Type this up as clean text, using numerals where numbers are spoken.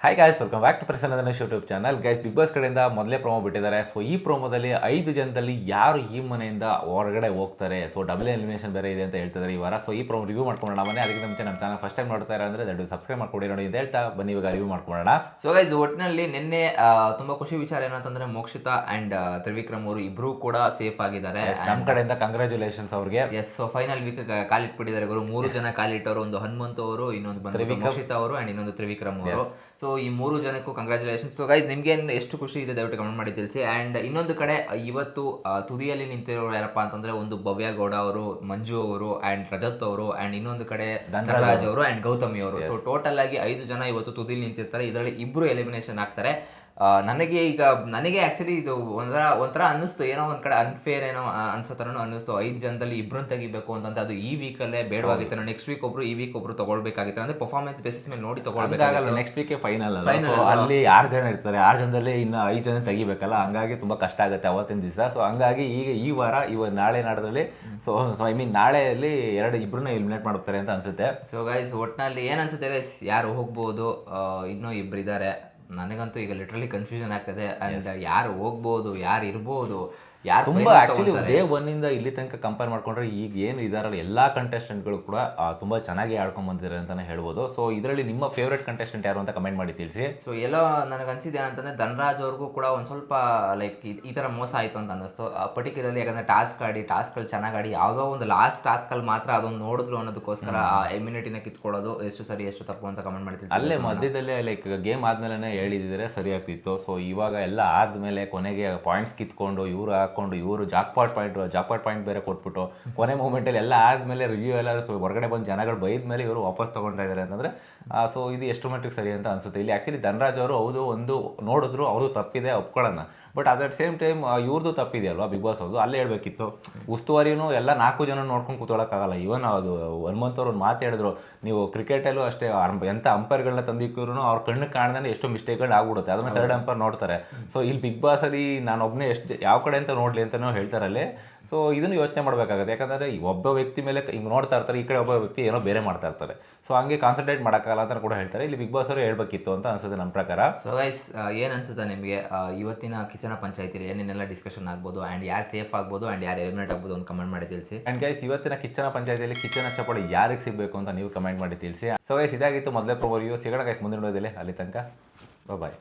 Hi guys, welcome back to Prasanna Dhanush YouTube channel. Guys, Bigg Boss ಕಡೆಯಿಂದ ಮೊದಲೇ promo ಬಿಟ್ಟಿದ್ದಾರೆ. So ಈ ಪ್ರೋಮೋದಲ್ಲಿ 5 ಜನದಲ್ಲಿ ಯಾರು ಈ ಮನೆಯಿಂದ ಹೊರಗಡೆ ಹೋಗ್ತಾರೆ, ಸೊ ಡಬಲ್ ಎಲಿಮಿನೇಷನ್ ಬೇರೆ ಇದೆ ಅಂತ ಹೇಳ್ತಿದ್ದಾರೆ ಈ ವಾರ. ಸೊ ಈ ಪ್ರೋಮೋ ರಿವ್ಯೂ ಮಾಡ್ಕೊಳ್ಳೋಣ. ಮನೆ ಅದಕ್ಕೆ ಮುಂಚೆ ನಮ್ಮ ಚಾನಲ್ ಫಸ್ಟ್ ಟೈಮ್ ನೋಡ್ತಾ ಇರೋದ್ರೆ ದಯವಿಟ್ಟು ಸಬ್ಸ್ಕ್ರೈಬ್ ಮಾಡ್ಕೊಡಿ ನೋಡಿ ಅಂತ ಹೇಳ್ತಾ ಬನ್ನಿ ಇವಾಗ ರಿವ್ಯೂ ಮಾಡ್ಕೊಳ್ಳೋಣ. ಸೊ ಗೈಸ್, ಒಟ್ಟಿನಲ್ಲಿ ನಿನ್ನೆ ತುಂಬಾ ಖುಷಿ ವಿಚಾರ ಏನಂತಂದ್ರೆ ಮೋಕ್ಷಿತಾ ಅಂಡ್ ತ್ರಿವಿಕ್ರಮ್ ಅವರು ಇಬ್ರು ಕೂಡ ಸೇಫ್ ಆಗಿದ್ದಾರೆ. ನಮ್ಮ ಕಡೆಯಿಂದ ಕಂಗ್ರ್ಯಾಚುಲೇಷನ್ಸ್ ಅವ್ರಿಗೆ. ಎಸ್, ಸೊ ಫೈನಲ್ ವೀಕ್ ಕಾಲಿಟ್ಬಿಟ್ಟಿದ್ದಾರೆ ಗುರು. 3 ಜನ ಕಾಲಿಟ್ಟವರು, ಒಂದು ಹನುಮಂತು ಅವರು, ಇನ್ನೊಂದು ಬಂದು ಮೋಕ್ಷಿತಾ ಅವರು ಅಂಡ್ ಇನ್ನೊಂದು ತ್ರಿವಿಕ್ರಮ್ ಅವರು. ಸೊ ಈ 3 ಜನಕ್ಕೂ ಕಂಗ್ರ್ಯಾಚುಲೇಷನ್ಸ್. ಸೊ ಗೈಸ್, ನಿಮ್ಗೆ ಎಷ್ಟು ಖುಷಿ ಇದೆ ದಯವಿಟ್ಟು ಕಮೆಂಟ್ ಮಾಡಿ ತಿಳಿಸಿ. ಅಂಡ್ ಇನ್ನೊಂದು ಕಡೆ ಇವತ್ತು ತುದಿಯಲ್ಲಿ ನಿಂತಿರೋರು ಯಾರಪ್ಪ ಅಂತಂದ್ರೆ ಒಂದು ಭವ್ಯ ಗೌಡ ಅವರು, ಮಂಜು ಅವರು ಅಂಡ್ ರಜತ್ ಅವರು ಅಂಡ್ ಇನ್ನೊಂದು ಕಡೆ ಧನರಾಜ್ ಅವರು ಅಂಡ್ ಗೌತಮಿ ಅವರು. ಸೊ ಟೋಟಲ್ ಆಗಿ 5 ಜನ ಇವತ್ತು ತುದಿಯಲ್ಲಿ ನಿಂತಿರ್ತಾರೆ. ಇದರಲ್ಲಿ 2 ಎಲಿಮಿನೇಷನ್ ಆಗ್ತಾರೆ. ನನಗೆ ಆಕ್ಚುಲಿ ಇದು ಒಂಥರ ಅನ್ನಿಸ್ತು, ಏನೋ ಒಂದ್ ಕಡೆ ಅನ್ಫೇರ್ ಏನೋ ಅನ್ಸೋ ಥರನೂ ಅನ್ನಿಸ್ತು. 5 ಜನದಲ್ಲಿ 2 ತೆಗಿಬೇಕು ಅಂತ. ಅದು ಈ ವೀಕಲ್ಲೇ ಬೇಡವಾಗಿತ್ತು. ನೆಕ್ಸ್ಟ್ ವೀಕ್ ಒಬ್ರು, ಈ ವೀಕ್ ಒಬ್ರು ತಗೊಳ್ಬೇಕಾಗಿತ್ತು. ಅಂದ್ರೆ ಪರ್ಫಾರ್ಮೆನ್ಸ್ ಬೇಸಿಸ್ ಮೇಲೆ ನೋಡಿ ತಗೊಳ್ಬೇಕಾಗಲ್ಲ. ನೆಕ್ಸ್ಟ್ ವೀಕ್ ಫೈನಲ್ ಅಲ್ಲಿ 6 ಜನ ಇರ್ತಾರೆ. 6 ಜನದಲ್ಲಿ ಇನ್ನು 5 ಜನ ತೆಗಿಬೇಕಲ್ಲ, ಹಂಗಾಗಿ ತುಂಬಾ ಕಷ್ಟ ಆಗುತ್ತೆ ಅವತ್ತಿನ ದಿವಸ. ಸೊ ಹಂಗಾಗಿ ಈಗ ಈ ವಾರ ನಾಳೆ ನಾಡದಲ್ಲಿ ಸೊ ಐ ಮೀನ್ ನಾಳೆಯಲ್ಲಿ 2 ಎಲಿಮಿನೇಟ್ ಮಾಡುತ್ತಾರೆ ಅಂತ ಅನ್ಸುತ್ತೆ. ಸೊ ಗೈಸ್, ಒಟ್ಟಿನಲ್ಲಿ ಏನ್ ಅನ್ಸುತ್ತೆ ಗೈಸ್, ಯಾರು ಹೋಗ್ಬೋದು? ಇನ್ನೂ 2 ಇದ್ದಾರೆ. ನನಗಂತೂ ಈಗ ಲಿಟ್ರಲಿ ಕನ್ಫ್ಯೂಷನ್ ಆಗ್ತದೆ. ಅಂಡ್ ಯಾರು ಹೋಗ್ಬೋದು, ಯಾರು ಇರ್ಬೋದು, ಯಾರು ತುಂಬಾ ಆಕ್ಚುಲಿ ಡೇ 1 ಇಂದ ಇಲ್ಲಿ ತನಕ ಕಂಪೇರ್ ಮಾಡ್ಕೊಂಡ್ರೆ ಈಗ ಏನು ಇದಾರಲ್ಲ ಎಲ್ಲಾ ಕಂಟೆಸ್ಟೆಂಟ್ಗಳು ಕೂಡ ತುಂಬಾ ಚೆನ್ನಾಗಿ ಆಡ್ಕೊಂಡ್ ಬಂದಿದ್ದಾರೆ ಅಂತಾನೆ ಹೇಳ್ಬೋದು. ಸೊ ಇದರಲ್ಲಿ ನಿಮ್ಮ ಫೇವ್ರೆಟ್ ಕಂಟೆಸ್ಟೆಂಟ್ ಯಾರು ಅಂತ ಕಮೆಂಟ್ ಮಾಡಿ ತಿಳಿಸಿ. ಸೊ ಎಲ್ಲೋ ನನಗೆ ಅನ್ಸಿದ್ದು ಏನಂತಂದ್ರೆ ಧನರಾಜ್ ಅವ್ರಿಗೂ ಕೂಡ ಒಂದ್ ಸ್ವಲ್ಪ ಲೈಕ್ ಈ ತರ ಮೋಸ ಆಯ್ತು ಅಂತ ಅನ್ನಿಸ್ತು. ಪರ್ಟಿಕ್ಯುಲರ್ಲಿ ಯಾಕಂದ್ರೆ ಟಾಸ್ಕ್ಗಳು ಚೆನ್ನಾಗಿ ಆಡಿ ಯಾವುದೋ ಒಂದು ಲಾಸ್ಟ್ ಟಾಸ್ಕಲ್ಲಿ ಮಾತ್ರ ಅದೊಂದು ನೋಡಿದ್ರು ಅನ್ನೋದಕ್ಕೋಸ್ಕರ ಆ ಇಮ್ಯುನಿಟಿನ ಕಿತ್ಕೊಳ್ಳೋದು ಎಷ್ಟು ಸರಿ ಎಷ್ಟು ತಪ್ಪು ಅಂತ ಕಮೆಂಟ್ ಮಾಡ್ತೀನಿ. ಅಲ್ಲೇ ಮಧ್ಯದಲ್ಲೇ ಲೈಕ್ ಗೇಮ್ ಆದ್ಮೇಲೆ ಹೇಳಿದಿದ್ರೆ ಸರಿ ಆಗ್ತಿತ್ತು. ಸೊ ಇವಾಗ ಎಲ್ಲ ಆದ್ಮೇಲೆ ಕೊನೆಗೆ ಪಾಯಿಂಟ್ಸ್ ಕಿತ್ಕೊಂಡು ಇವರು ಜಾಕ್ಪಾಟ್ ಪಾಯಿಂಟ್ ಬೇರೆ ಕೊಟ್ಬಿಟ್ಟು ಕೊನೆ ಮೂಮೆಂಟಲ್ಲಿ ಎಲ್ಲ ಆದ್ಮೇಲೆ ರಿವ್ಯೂ ಎಲ್ಲ ಹೊರಗಡೆ ಬಂದು ಜನಗಳು ಬೈದ ಮೇಲೆ ಇವರು ವಾಪಸ್ ತಗೊಳ್ತಾ ಇದ್ದಾರೆ ಅಂತಂದ್ರೆ ಸೊ ಇದು ಎಷ್ಟು ಮಟ್ಟಿಗೆ ಸರಿ ಅಂತ ಅನ್ಸುತ್ತೆ. ಇಲ್ಲಿ ಆಕ್ಚುಲಿ ಧನರಾಜ್ ಅವರು ಹೌದು ಒಂದು ನೋಡಿದ್ರು ಅವ್ರದ್ದು ತಪ್ಪಿದೆ ಒಪ್ಕೊಳ್ಳೋಣ, but at the same time ಇವ್ರದ್ದು ತಪ್ಪಿದೆಯಲ್ವಾ ಬಿಗ್ ಬಾಸ್ ಅವ್ರದ್ದು, ಅಲ್ಲೇ ಹೇಳ್ಬೇಕಿತ್ತು. ಉಸ್ತುವಾರಿನೂ ಎಲ್ಲ 4 ಜನ ನೋಡ್ಕೊಂಡು ಕೂತ್ಕೊಳ್ಳೋಕ್ಕಾಗಲ್ಲ. ಇವನ್ ಅದು ಹನುಮಂತವ್ರು ಒಂದು ಮಾತು ಹೇಳಿದ್ರು, ನೀವು ಕ್ರಿಕೆಟಲ್ಲೂ ಅಷ್ಟೇ ಎಂಥ ಅಂಪೈರ್ಗಳನ್ನ ತಂದಿಕ್ಕೂ ಅವ್ರ ಕಣ್ಣು ಕಾಣ್ದೇ ಎಷ್ಟೋ ಮಿಸ್ಟೇಕ್ಗಳು ಆಗ್ಬಿಡುತ್ತೆ, ಅದನ್ನ 3rd ಅಂಪೈರ್ ನೋಡ್ತಾರೆ. ಸೊ ಇಲ್ಲಿ ಬಿಗ್ ಬಾಸ್ ಅಲ್ಲಿ ನಾನು ಒಬ್ಬನೇ ಎಷ್ಟು ಯಾವ ಕಡೆ ಅಂತ ನೋಡ್ಲಿ ಅಂತಲೂ ಹೇಳ್ತಾರಲ್ಲಿ. ಸೊ ಇದನ್ನು ಯೋಚನೆ ಮಾಡಬೇಕಾಗುತ್ತೆ. ಯಾಕಂದರೆ ಒಬ್ಬ ವ್ಯಕ್ತಿ ಮೇಲೆ ಹಿಂಗೆ ನೋಡ್ತಾ ಇರ್ತಾರೆ, ಈ ಕಡೆ ಒಬ್ಬ ವ್ಯಕ್ತಿ ಏನೋ ಬೇರೆ ಮಾಡ್ತಾ ಇರ್ತಾರೆ. ಸೊ ಹಂಗೆ ಕಾನ್ಸಂಟ್ರೇಟ್ ಮಾಡೋಕ್ಕಾಗಲ್ಲ ಅಂತ ಕೂಡ ಹೇಳ್ತಾರೆ. ಇಲ್ಲಿ ಬಿಗ್ ಬಾಸ್ ಅವರು ಹೇಳ್ಬೇಕಿತ್ತು ಅಂತ ಅನ್ಸುತ್ತೆ ನಮ್ಮ ಪ್ರಕಾರ. ಸೊ ಗೈಸ್, ಏನು ಅನ್ಸುತ್ತೆ ನಿಮಗೆ ಇವತ್ತಿನ ಕಿಚನ ಪಂಚಾಯತಿಲಿ ಏನೇನೆಲ್ಲ ಡಿಸ್ಕಷನ್ ಆಗ್ಬೋದು ಆ್ಯಂಡ್ ಯಾರು ಸೇಫ್ ಆಗ್ಬೋದು ಆ್ಯಂಡ್ ಯಾರು ಎಲಿಮಿನೇಟ್ ಆಗ್ಬೋದು ಅಂತ ಕಮೆಂಟ್ ಮಾಡಿ ತಿಳಿಸಿ. ಆ್ಯಂಡ್ ಗೈಸ್, ಇವತ್ತಿನ ಕಿಚನ ಪಂಚಾಯತಿಯಲ್ಲಿ ಕಿಚನ ಚಪಾಡಿ ಯಾರಿಗೆ ಸಿಗಬೇಕು ಅಂತ ನೀವು ಕಮೆಂಟ್ ಮಾಡಿ ತಿಳಿಸಿ. ಸೊ ಗೈಸ್, ಇದಾಗಿತ್ತು ಮೊದಲೇ ಪ್ರೋಮೋ ರಿವ್ಯೂ. ಸಿಗೋಣ ಗೈಸ್ ಮುಂದಿನ ವಿಡಿಯೋದಲ್ಲಿ. ಅಲ್ಲಿ ತನಕ ಬಾಯ್.